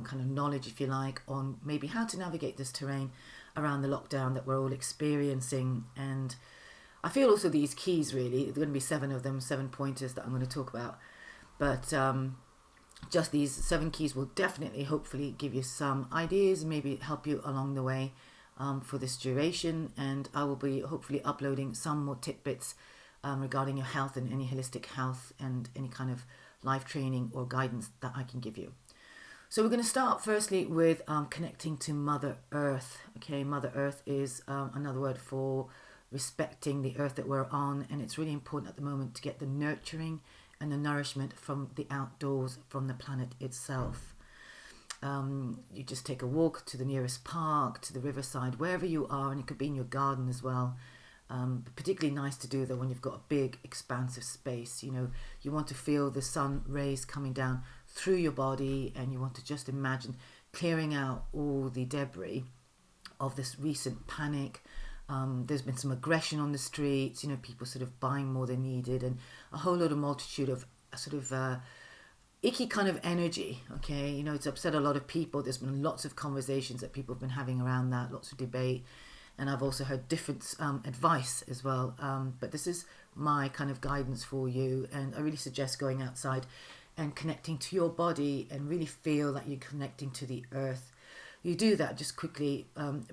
kind of knowledge, if you like, on maybe how to navigate this terrain around the lockdown that we're all experiencing. And I feel also these keys, really, there are going to be 7 of them, 7 pointers that I'm going to talk about. But just these 7 keys will definitely, hopefully, give you some ideas, maybe help you along the way for this duration. And I will be hopefully uploading some more tidbits regarding your health and any holistic health and any kind of life training or guidance that I can give you. So we're going to start firstly with connecting to Mother Earth. Okay, Mother Earth is another word for respecting the earth that we're on, and it's really important at the moment to get the nurturing and the nourishment from the outdoors, from the planet itself. You just take a walk to the nearest park, to the riverside, wherever you are, and it could be in your garden as well. Particularly nice to do though when you've got a big expansive space. You know, you want to feel the sun rays coming down through your body, and you want to just imagine clearing out all the debris of this recent panic. There's been some aggression on the streets, you know, people sort of buying more than needed, and a whole lot of multitude of sort of icky kind of energy. Okay, you know, it's upset a lot of people. There's been lots of conversations that people have been having around that, lots of debate. And I've also heard different advice as well. But this is my kind of guidance for you. And I really suggest going outside and connecting to your body and really feel that you're connecting to the earth. You do that just quickly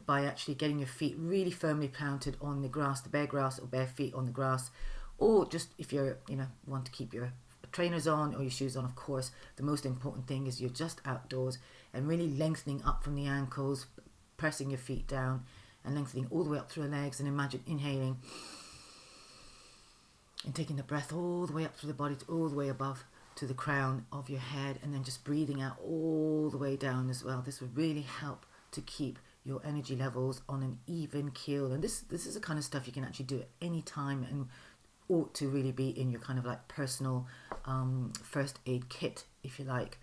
by actually getting your feet really firmly planted on the grass, the bare grass or bare feet on the grass. Or just if you're, you know, want to keep your trainers on or your shoes on, of course, the most important thing is you're just outdoors and really lengthening up from the ankles, pressing your feet down, and lengthening all the way up through the legs, and imagine inhaling and taking the breath all the way up through the body, all the way above to the crown of your head, and then just breathing out all the way down as well. This will really help to keep your energy levels on an even keel. And this is the kind of stuff you can actually do at any time and ought to really be in your kind of like personal first aid kit, if you like.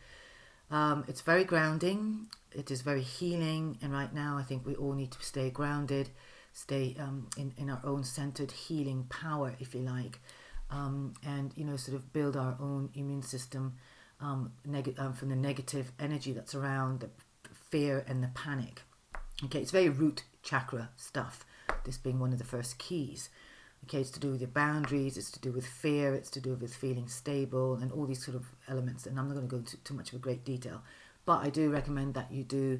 It's very grounding, it is very healing, and right now I think we all need to stay grounded, stay in our own centered healing power, if you like, and you know, sort of build our own immune system from the negative energy that's around, the fear and the panic. Okay, it's very root chakra stuff, this being one of the first keys. Okay, it's to do with your boundaries, it's to do with fear, it's to do with feeling stable and all these sort of elements. And I'm not going to go into too much of a great detail, but I do recommend that you do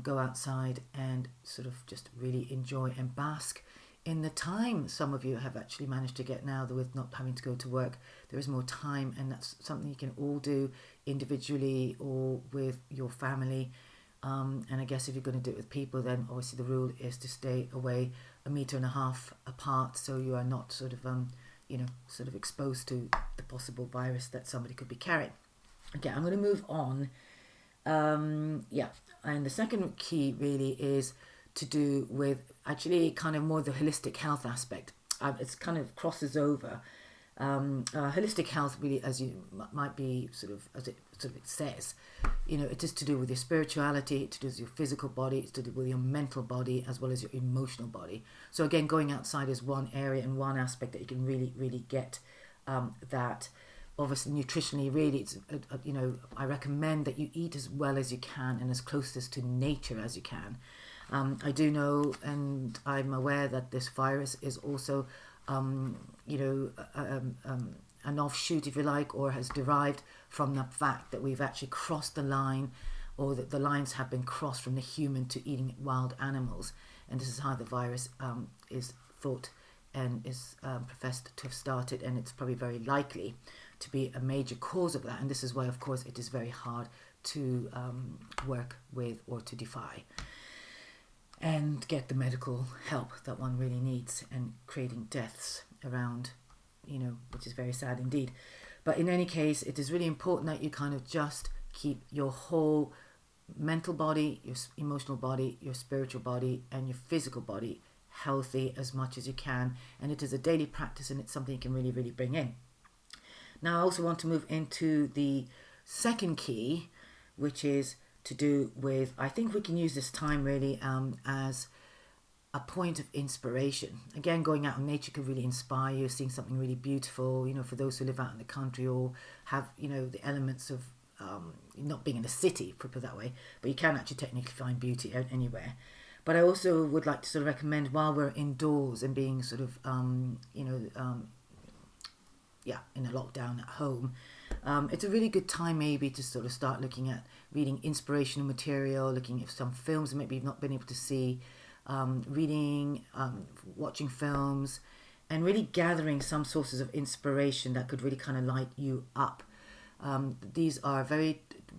go outside and sort of just really enjoy and bask in the time some of you have actually managed to get now, that with not having to go to work, there is more time, and that's something you can all do individually or with your family. And I guess if you're going to do it with people, then obviously the rule is to stay away 1.5 meters apart, so you are not sort of you know, sort of exposed to the possible virus that somebody could be carrying. Okay, I'm going to move on. Yeah, and the second key really is to do with actually kind of more the holistic health aspect. It's kind of crosses over. Holistic health really, as you might be sort of, as it sort of says, you know, it is to do with your spirituality, it's to do with your physical body, it's to do with your mental body as well as your emotional body. So again, going outside is one area and one aspect that you can really get that. Obviously nutritionally, really, it's you know, I recommend that you eat as well as you can and as closest to nature as you can. I do know, and I'm aware that this virus is also you know, an offshoot, if you like, or has derived from the fact that we've actually crossed the line, or that the lines have been crossed from the human to eating wild animals. And this is how the virus is thought and is professed to have started, and it's probably very likely to be a major cause of that. And this is why, of course, it is very hard to work with or to defy and get the medical help that one really needs, and creating deaths around, you know, which is very sad indeed. But in any case, it is really important that you kind of just keep your whole mental body, your emotional body, your spiritual body, and your physical body healthy as much as you can. And it is a daily practice, and it's something you can really bring in. Now, I also want to move into the second key, which is to do with, I think we can use this time really as a point of inspiration. Again, going out in nature could really inspire you, seeing something really beautiful, you know, for those who live out in the country or have, you know, the elements of not being in a city, put it that way, but you can actually technically find beauty anywhere. But I also would like to sort of recommend, while we're indoors and being sort of, in a lockdown at home, it's a really good time maybe to sort of start looking at reading inspirational material, looking at some films that maybe you've not been able to see, reading, watching films, and really gathering some sources of inspiration that could really kind of light you up. These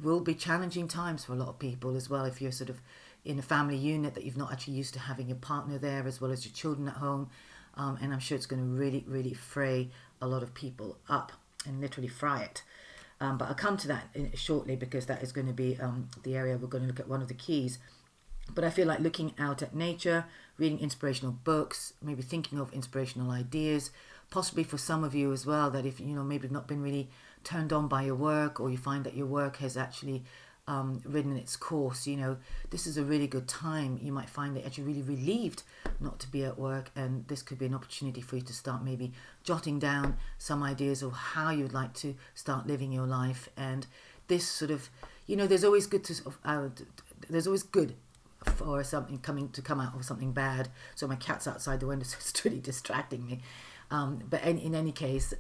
will be challenging times for a lot of people as well, if you're sort of in a family unit that you've not actually used to having your partner there as well as your children at home. And I'm sure it's going to really, really fray a lot of people up and literally fry it. But I'll come to that shortly, because that is going to be the area we're going to look at, one of the keys. But I feel like looking out at nature, reading inspirational books, maybe thinking of inspirational ideas, possibly for some of you as well, that if, maybe not been really turned on by your work, or you find that your work has actually ridden its course, this is a really good time. You might find that you're really relieved not to be at work, and this could be an opportunity for you to start maybe jotting down some ideas of how you'd like to start living your life. And this sort of, there's always good for something come out of something bad. So my cat's outside the window, so it's really distracting me. But in any case,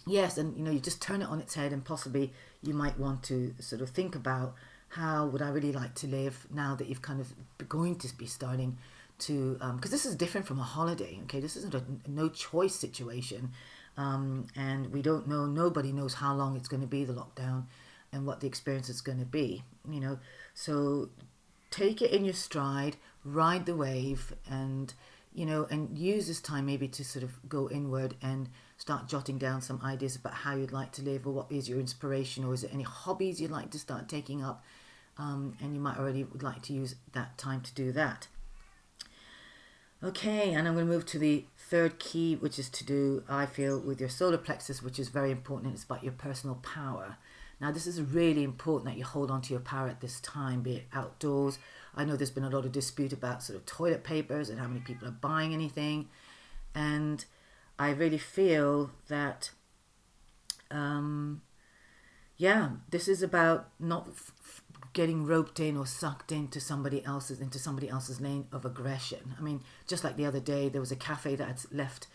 yes, and you just turn it on its head, and possibly you might want to sort of think about, how would I really like to live now that you've kind of going to be starting to, because this is different from a holiday, okay? This isn't a no choice situation, and we don't know, nobody knows how long it's going to be, the lockdown, and what the experience is going to be, so take it in your stride, ride the wave, and and use this time maybe to sort of go inward and start jotting down some ideas about how you'd like to live, or what is your inspiration, or is there any hobbies you'd like to start taking up, and you might already would like to use that time to do that. Okay, and I'm going to move to the third key, which is to do, I feel, with your solar plexus, which is very important. It's about your personal power. Now, this is really important that you hold on to your power at this time, be it outdoors. I know there's been a lot of dispute about sort of toilet papers and how many people are buying anything. And I really feel that, this is about not getting roped in or sucked into somebody else's lane of aggression. I mean, just like the other day, there was a cafe that had left,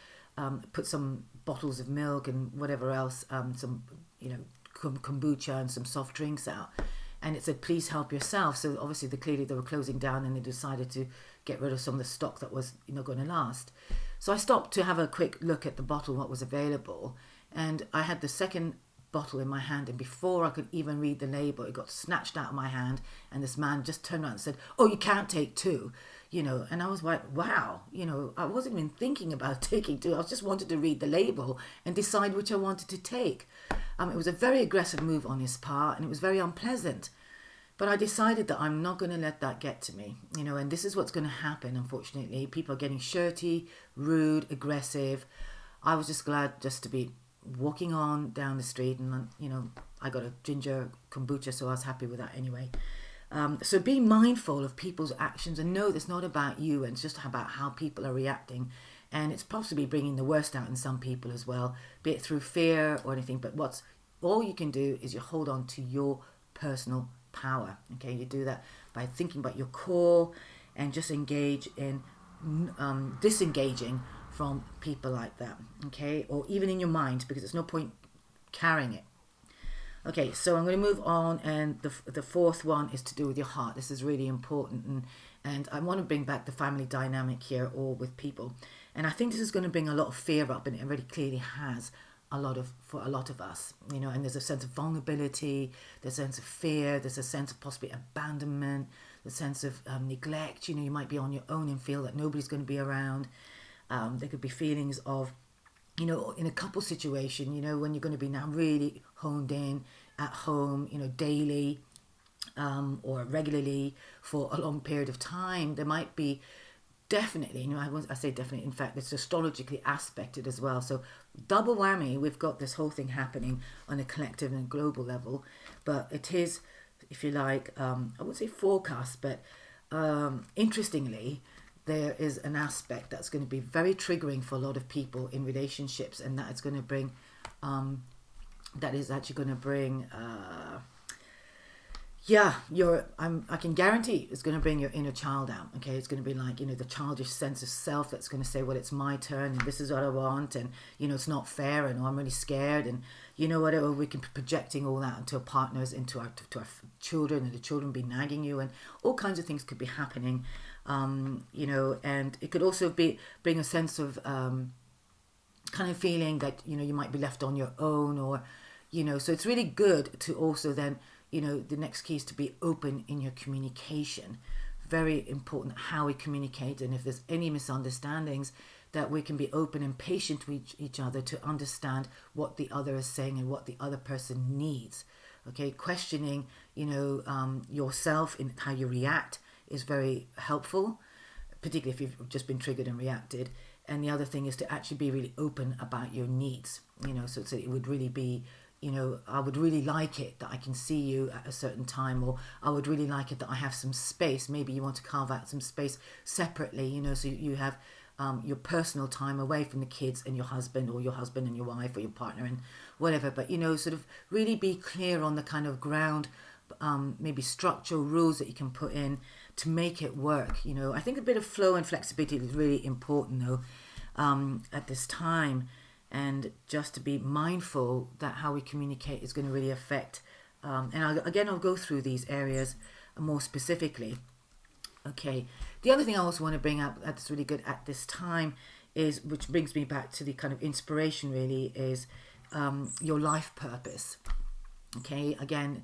put some bottles of milk and whatever else, some, kombucha and some soft drinks out, and it said, please help yourself. So obviously clearly they were closing down, and they decided to get rid of some of the stock that was going to last. So I stopped to have a quick look at the bottle, what was available, and I had the second bottle in my hand, and before I could even read the label, it got snatched out of my hand, and this man just turned around and said, oh, you can't take two, and I was like, wow, I wasn't even thinking about taking two. I just wanted to read the label and decide which I wanted to take. It was a very aggressive move on his part, and it was very unpleasant. But I decided that I'm not going to let that get to me, and this is what's going to happen, unfortunately. People are getting shirty, rude, aggressive. I was just glad just to be walking on down the street, and, I got a ginger kombucha, so I was happy with that anyway. So be mindful of people's actions, and know it's not about you, and it's just about how people are reacting. And it's possibly bringing the worst out in some people as well, be it through fear or anything. But all you can do is you hold on to your personal power. Okay, you do that by thinking about your core, and just engage in disengaging from people like that. Okay, or even in your mind, because there's no point carrying it. Okay, so I'm going to move on, and the fourth one is to do with your heart. This is really important, and I want to bring back the family dynamic here, or with people. And I think this is going to bring a lot of fear up, and it really clearly has for a lot of us, and there's a sense of vulnerability, there's a sense of fear, there's a sense of possibly abandonment, the sense of neglect. You might be on your own and feel that nobody's going to be around. There could be feelings of, in a couple situation, when you're going to be now really honed in at home, daily, or regularly for a long period of time. There might be definitely, I say definitely, in fact, it's astrologically aspected as well. So double whammy, we've got this whole thing happening on a collective and global level. But it is, if you like, I wouldn't say forecast, but interestingly, there is an aspect that's going to be very triggering for a lot of people in relationships, and that is going to bring, Yeah, I can guarantee it's going to bring your inner child out. Okay, it's going to be like, the childish sense of self that's going to say, well, it's my turn and this is what I want, and it's not fair, and I'm really scared, and whatever. We can be projecting all that onto our partners, into our children, and the children be nagging you, and all kinds of things could be happening. And it could also be bring a sense of kind of feeling that you might be left on your own, or so it's really good to also then the next key is to be open in your communication. Very important how we communicate, and if there's any misunderstandings, that we can be open and patient with each other to understand what the other is saying and what the other person needs. Okay, questioning yourself in how you react is very helpful, particularly if you've just been triggered and reacted. And the other thing is to actually be really open about your needs. So it would really be, I would really like it that I can see you at a certain time, or I would really like it that I have some space. Maybe you want to carve out some space separately, so you have your personal time away from the kids and your husband, or your husband and your wife, or your partner and whatever. But, sort of really be clear on the kind of ground, maybe structural rules that you can put in to make it work. I think a bit of flow and flexibility is really important, though, at this time. And just to be mindful that how we communicate is going to really affect. I'll go through these areas more specifically. Okay. The other thing I also want to bring up that's really good at this time is, which brings me back to the kind of inspiration really, is your life purpose. Okay. Again,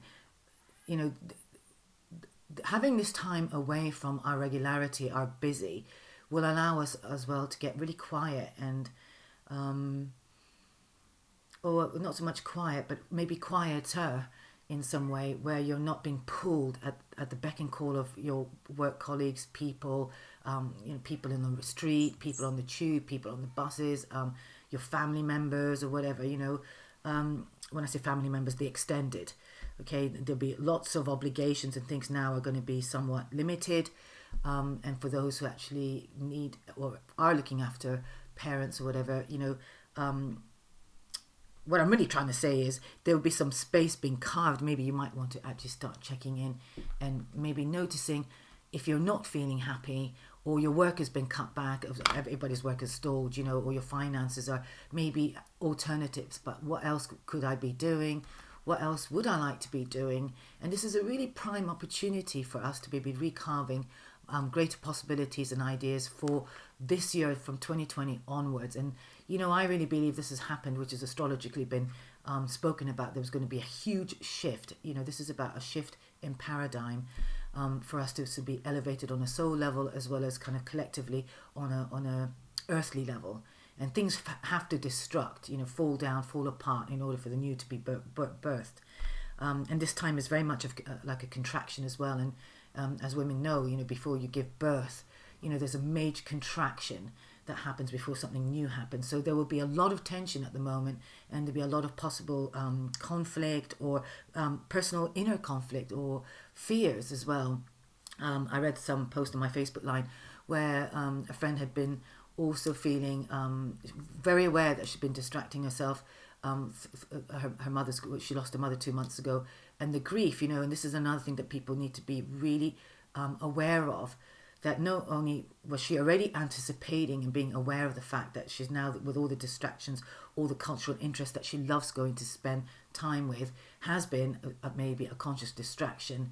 having this time away from our regularity, our busy, will allow us as well to get really quiet and or not so much quiet, but maybe quieter in some way, where you're not being pulled at the beck and call of your work colleagues, people, people in the street, people on the tube, people on the buses, your family members or whatever, when I say family members, the extended. Okay, there'll be lots of obligations and things now are going to be somewhat limited. And for those who actually need or are looking after parents or whatever, what I'm really trying to say is there will be some space being carved. Maybe you might want to actually start checking in and maybe noticing if you're not feeling happy, or your work has been cut back, everybody's work is stalled, or your finances are maybe alternatives. But what else could I be doing? What else would I like to be doing? And this is a really prime opportunity for us to be recarving greater possibilities and ideas for this year from 2020 onwards. And I really believe this has happened, which has astrologically been spoken about. There's going to be a huge shift. This is about a shift in paradigm for us to be elevated on a soul level, as well as kind of collectively on a earthly level. And things have to destruct, fall down, fall apart in order for the new to be birthed. And this time is very much like a contraction as well. And as women know, before you give birth, there's a major contraction that happens before something new happens. So there will be a lot of tension at the moment, and there'll be a lot of possible conflict, or personal inner conflict, or fears as well. I read some post on my Facebook line where a friend had been also feeling very aware that she'd been distracting herself. She lost her mother 2 months ago, and the grief, and this is another thing that people need to be really aware of, that not only was she already anticipating and being aware of the fact that she's now, with all the distractions, all the cultural interest that she loves going to spend time with, has been maybe a conscious distraction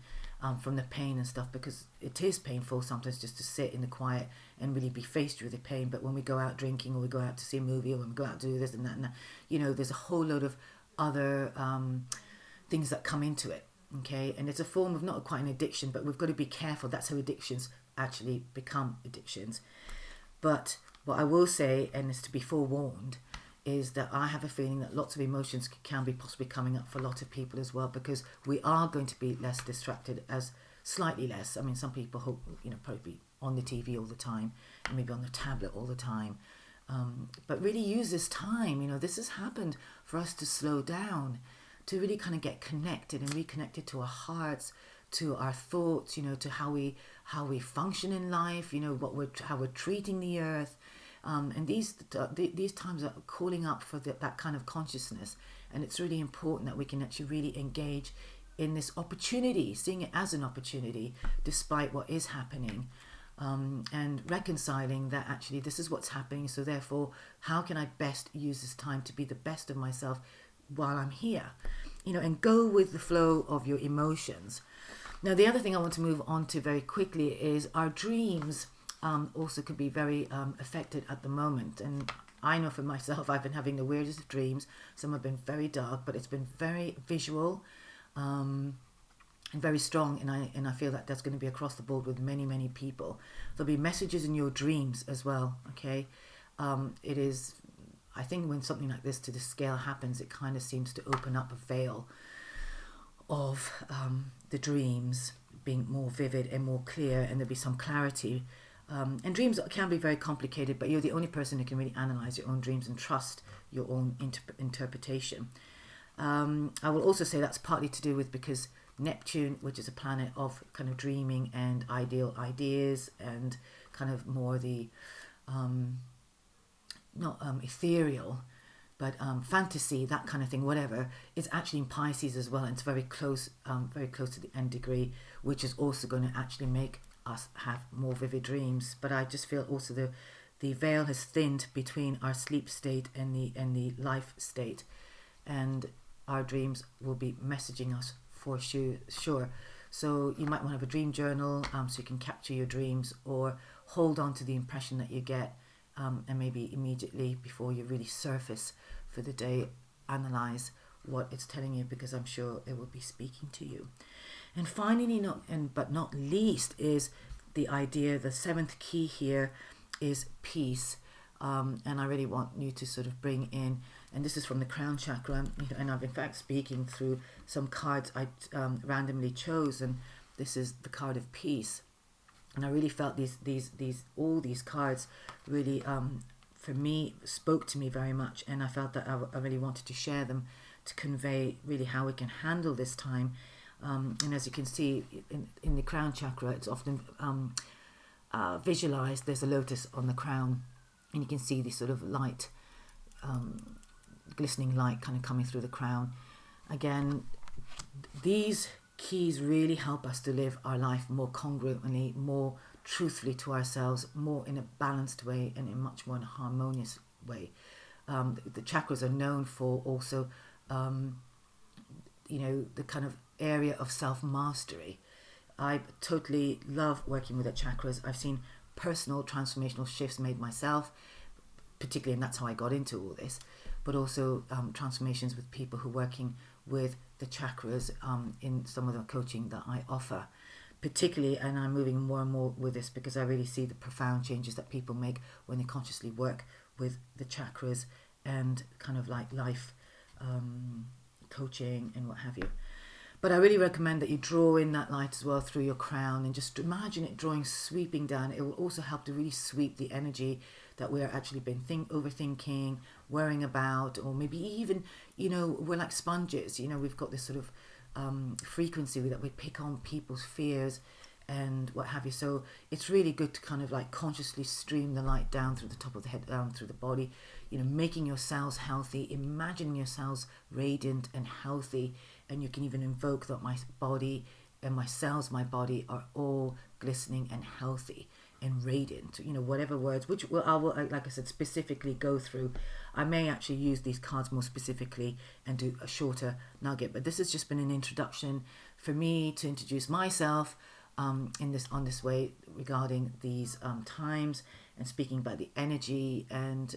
from the pain and stuff, because it is painful sometimes just to sit in the quiet and really be faced with the pain. But when we go out drinking, or we go out to see a movie, or when we go out to do this and that, there's a whole load of other things that come into it. Okay, and it's a form of not quite an addiction, but we've got to be careful. That's how addictions actually become addictions. But what I will say, and is to be forewarned, is that I have a feeling that lots of emotions can be possibly coming up for a lot of people as well, because we are going to be less distracted, as slightly less. I mean, some people hope, probably on the TV all the time, and maybe on the tablet all the time. But really use this time. This has happened for us to slow down, to really kind of get connected and reconnected to our hearts, to our thoughts, to how we function in life, how we're treating the earth. And these times are calling up for that kind of consciousness, and it's really important that we can actually really engage in this opportunity, seeing it as an opportunity despite what is happening, and reconciling that actually this is what's happening, so therefore how can I best use this time to be the best of myself while I'm here, and go with the flow of your emotions. Now, the other thing I want to move on to very quickly is our dreams also could be very affected at the moment. And I know for myself, I've been having the weirdest of dreams. Some have been very dark, but it's been very visual and very strong. And I feel that that's going to be across the board with many, many people. There'll be messages in your dreams as well, okay? It is, I think when something like this to the scale happens, it kind of seems to open up a veil of the dreams being more vivid and more clear, and there'll be some clarity. And dreams can be very complicated, but you're the only person who can really analyze your own dreams and trust your own interpretation. I will also say that's partly to do with because Neptune, which is a planet of kind of dreaming and ideal ideas and kind of more the not ethereal, but fantasy, that kind of thing, whatever, is actually in Pisces as well, and it's very close to the end degree, which is also going to actually make us have more vivid dreams. But I just feel also the veil has thinned between our sleep state and the life state, and our dreams will be messaging us for sure. So you might want to have a dream journal, so you can capture your dreams or hold on to the impression that you get, and maybe immediately before you really surface for the day, analyze what it's telling you, because I'm sure it will be speaking to you. And finally, but not least, is the idea, the seventh key here is peace. And I really want you to sort of bring in, and this is from the crown chakra, and I'm in fact speaking through some cards I randomly chose, and this is the card of peace. And I really felt all these cards really, for me, spoke to me very much, and I felt that I really wanted to share them to convey really how we can handle this time. And as you can see in the crown chakra, it's often visualized. There's a lotus on the crown, and you can see the sort of light, glistening light kind of coming through the crown. Again, these keys really help us to live our life more congruently, more truthfully to ourselves, more in a balanced way, and in much more in a harmonious way. The chakras are known for also, the kind of area of self-mastery. I totally love working with the chakras. I've seen personal transformational shifts made myself, particularly, and that's how I got into all this, but also transformations with people who are working with the chakras in some of the coaching that I offer, particularly, and I'm moving more and more with this because I really see the profound changes that people make when they consciously work with the chakras and kind of like life coaching and what have you. But I really recommend that you draw in that light as well through your crown, and just imagine it sweeping down. It will also help to really sweep the energy that we're actually been overthinking, worrying about, or maybe even, we're like sponges. We've got this sort of frequency that we pick on people's fears and what have you. So it's really good to kind of like consciously stream the light down through the top of the head, down through the body, making your cells healthy, imagining your cells radiant and healthy. And you can even invoke that my body and my cells, my body are all glistening and healthy and radiant, whatever words, which I will, like I said, specifically go through. I may actually use these cards more specifically and do a shorter nugget, but this has just been an introduction for me to introduce myself on this way regarding these times, and speaking about the energy, and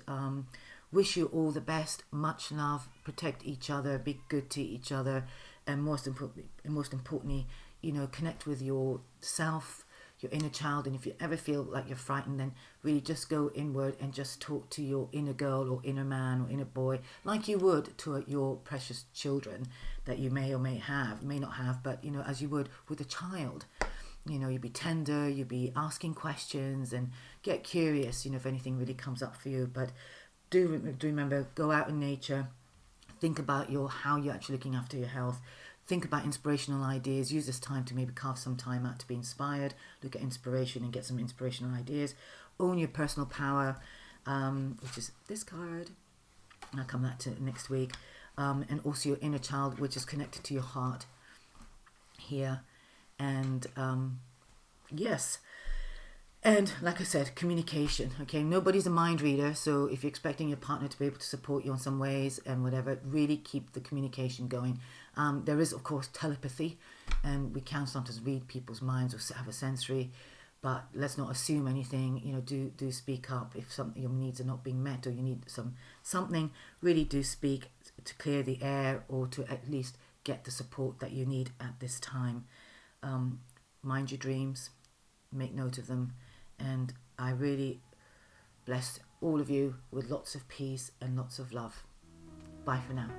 wish you all the best. Much love. Protect each other. Be good to each other, and most importantly, connect with yourself, your inner child. And if you ever feel like you're frightened, then really just go inward and just talk to your inner girl or inner man or inner boy, like you would to your precious children that you may or may not have, but as you would with a child. You'd be tender, you'd be asking questions, and get curious, if anything really comes up for you. But do remember, go out in nature, think about how you're actually looking after your health, think about inspirational ideas, use this time to maybe carve some time out to be inspired, look at inspiration and get some inspirational ideas, own your personal power, which is this card, and I'll come back to it next week, and also your inner child, which is connected to your heart. here. And yes, and like I said, communication. Okay, nobody's a mind reader, so if you're expecting your partner to be able to support you in some ways and whatever, really keep the communication going. There is, of course, telepathy, and we can sometimes read people's minds or have a sensory, but let's not assume anything. You know, do speak up if something, your needs are not being met, or you need something. Really do speak to clear the air, or to at least get the support that you need at this time. Mind your dreams, make note of them, and I really bless all of you with lots of peace and lots of love. Bye for now.